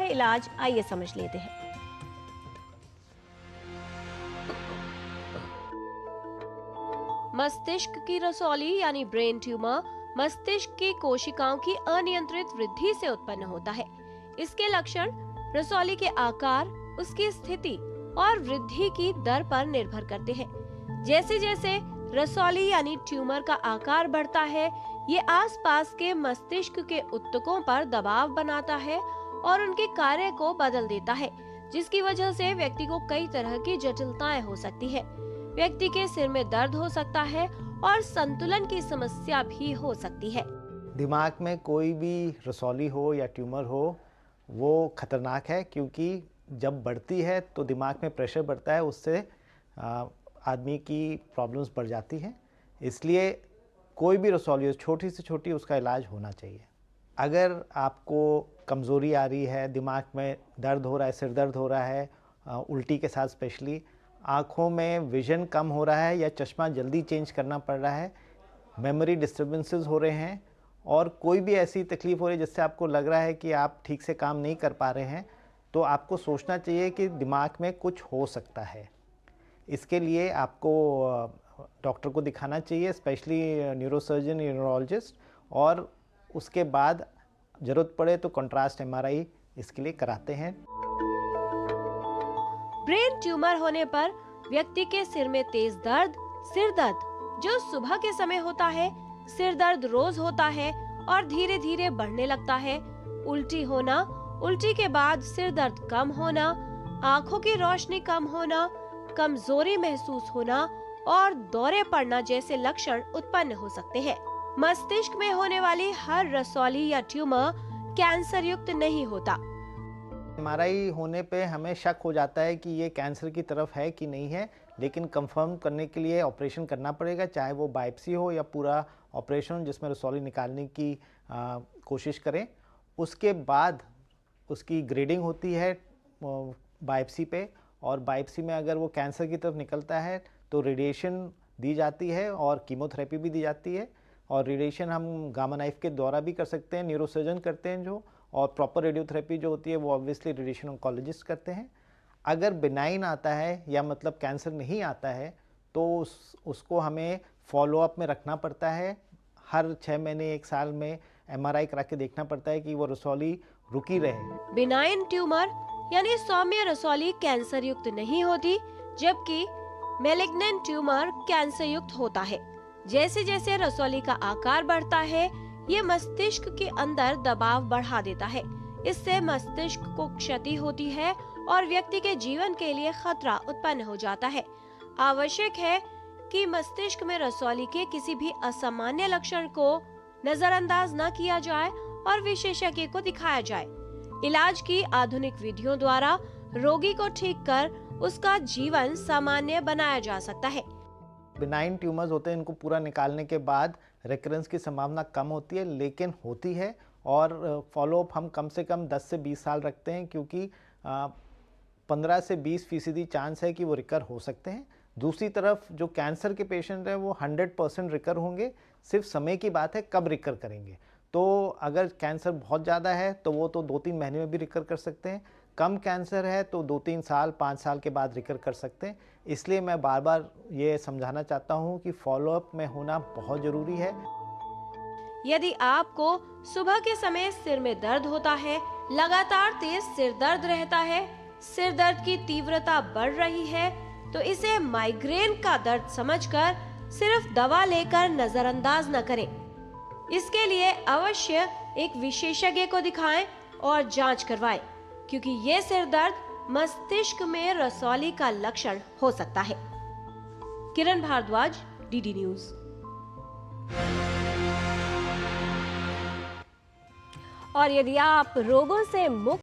है इलाज, आइए समझ लेते हैं। मस्तिष्क की रसौली यानी ब्रेन ट्यूमर मस्तिष्क की कोशिकाओं की अनियंत्रित वृद्धि से उत्पन्न होता है। इसके लक्षण रसौली के आकार, उसकी स्थिति और वृद्धि की दर पर निर्भर करते हैं। जैसे जैसे रसौली यानी ट्यूमर का आकार बढ़ता है, ये आसपास के मस्तिष्क के ऊतकों पर दबाव बनाता है और उनके कार्य को बदल देता है, जिसकी वजह से व्यक्ति को कई तरह की जटिलताएं हो सकती है। व्यक्ति के सिर में दर्द हो सकता है और संतुलन की समस्या भी हो सकती है। दिमाग में कोई भी रसौली हो या ट्यूमर हो, वो खतरनाक है, क्योंकि जब बढ़ती है तो दिमाग में प्रेशर बढ़ता है, उससे आदमी की प्रॉब्लम्स बढ़ जाती हैं। इसलिए कोई भी रसौली हो, छोटी से छोटी, उसका इलाज होना चाहिए। अगर आपको कमज़ोरी आ रही है, दिमाग में दर्द हो रहा है, सिर दर्द हो रहा है, उल्टी के साथ स्पेशली, आँखों में विज़न कम हो रहा है या चश्मा जल्दी चेंज करना पड़ रहा है, मेमोरी डिस्टर्बेंसेस हो रहे हैं और कोई भी ऐसी तकलीफ़ हो रही है जिससे आपको लग रहा है कि आप ठीक से काम नहीं कर पा रहे हैं, तो आपको सोचना चाहिए कि दिमाग में कुछ हो सकता है। इसके लिए आपको डॉक्टर को दिखाना चाहिए, स्पेशली न्यूरोसर्जन, न्यूरोलॉजिस्ट, और उसके बाद ज़रूरत पड़े तो कंट्रास्ट एमआरआई इसके लिए कराते हैं। ब्रेन ट्यूमर होने पर व्यक्ति के सिर में तेज दर्द, सिर दर्द जो सुबह के समय होता है, सिर दर्द रोज होता है और धीरे धीरे बढ़ने लगता है, उल्टी होना, उल्टी के बाद सिर दर्द कम होना, आंखों की रोशनी कम होना, कमजोरी महसूस होना और दौरे पड़ना जैसे लक्षण उत्पन्न हो सकते हैं। मस्तिष्क में होने वाली हर रसौली या ट्यूमर कैंसर युक्त नहीं होता। एमआरआई होने पे हमें शक हो जाता है कि ये कैंसर की तरफ है कि नहीं है, लेकिन कंफर्म करने के लिए ऑपरेशन करना पड़ेगा, चाहे वो बायोप्सी हो या पूरा ऑपरेशन जिसमें रसौली निकालने की कोशिश करें। उसके बाद उसकी ग्रेडिंग होती है बायोप्सी पे, और बायोप्सी में अगर वो कैंसर की तरफ निकलता है तो रेडिएशन दी जाती है और कीमोथेरेपी भी दी जाती है। और रेडिएशन हम गामा नाइफ के द्वारा भी कर सकते हैं, न्यूरोसर्जन करते हैं जो, और प्रॉपर रेडियोथेरेपी जो होती है वो ऑब्वियसली रेडिएशन ऑन्कोलॉजिस्ट करते हैं। अगर बिनाइन आता है या मतलब कैंसर नहीं आता है तो उसको हमें फॉलोअप में रखना पड़ता है। हर 6 महीने 1 साल में एमआरआई करा के देखना पड़ता है कि वो रसौली रुकी रहे। बिनाइन ट्यूमर यानी सौम्य रसौली कैंसर युक्त नहीं होती, जबकि मैलिग्नेंट ट्यूमर कैंसर युक्त होता है। जैसे जैसे रसौली का आकार बढ़ता है, ये मस्तिष्क के अंदर दबाव बढ़ा देता है। इससे मस्तिष्क को क्षति होती है और व्यक्ति के जीवन के लिए खतरा उत्पन्न हो जाता है। आवश्यक है कि मस्तिष्क में रसौली के किसी भी असामान्य लक्षण को नजरअंदाज न किया जाए और विशेषज्ञ को दिखाया जाए। इलाज की आधुनिक विधियों द्वारा रोगी को ठीक कर उसका जीवन सामान्य बनाया जा सकता है। बिनाइन ट्यूमर्स होते हैं, इनको पूरा निकालने के बाद रिकरेंस की संभावना कम होती है, लेकिन होती है, और फॉलोअप हम कम से कम 10 से 20 साल रखते हैं, क्योंकि 15 से 20% चांस है कि वो रिकर हो सकते हैं। दूसरी तरफ जो कैंसर के पेशेंट हैं वो 100% रिकर होंगे, सिर्फ समय की बात है कब रिकर करेंगे। तो अगर कैंसर बहुत ज़्यादा है तो वो तो 2-3 महीने में भी रिकर कर सकते हैं, कम कैंसर है तो 2-3 साल 5 साल के बाद रिकर कर सकते हैं। इसलिए मैं बार बार ये समझाना चाहता हूँ कि फॉलोअप में होना बहुत ज़रूरी है। यदि आपको सुबह के समय सिर में दर्द होता है, लगातार तेज सिर दर्द रहता है, सिर दर्द की तीव्रता बढ़ रही है, तो इसे माइग्रेन का दर्द समझकर सिर्फ दवा लेकर नजरअंदाज न करें। इसके लिए अवश्य एक विशेषज्ञ को दिखाएं और जांच करवाएं, क्योंकि ये सिर दर्द मस्तिष्क में रसौली का लक्षण हो सकता है। किरण भारद्वाज, डीडी न्यूज। और यदि आप रोगों से मुक्त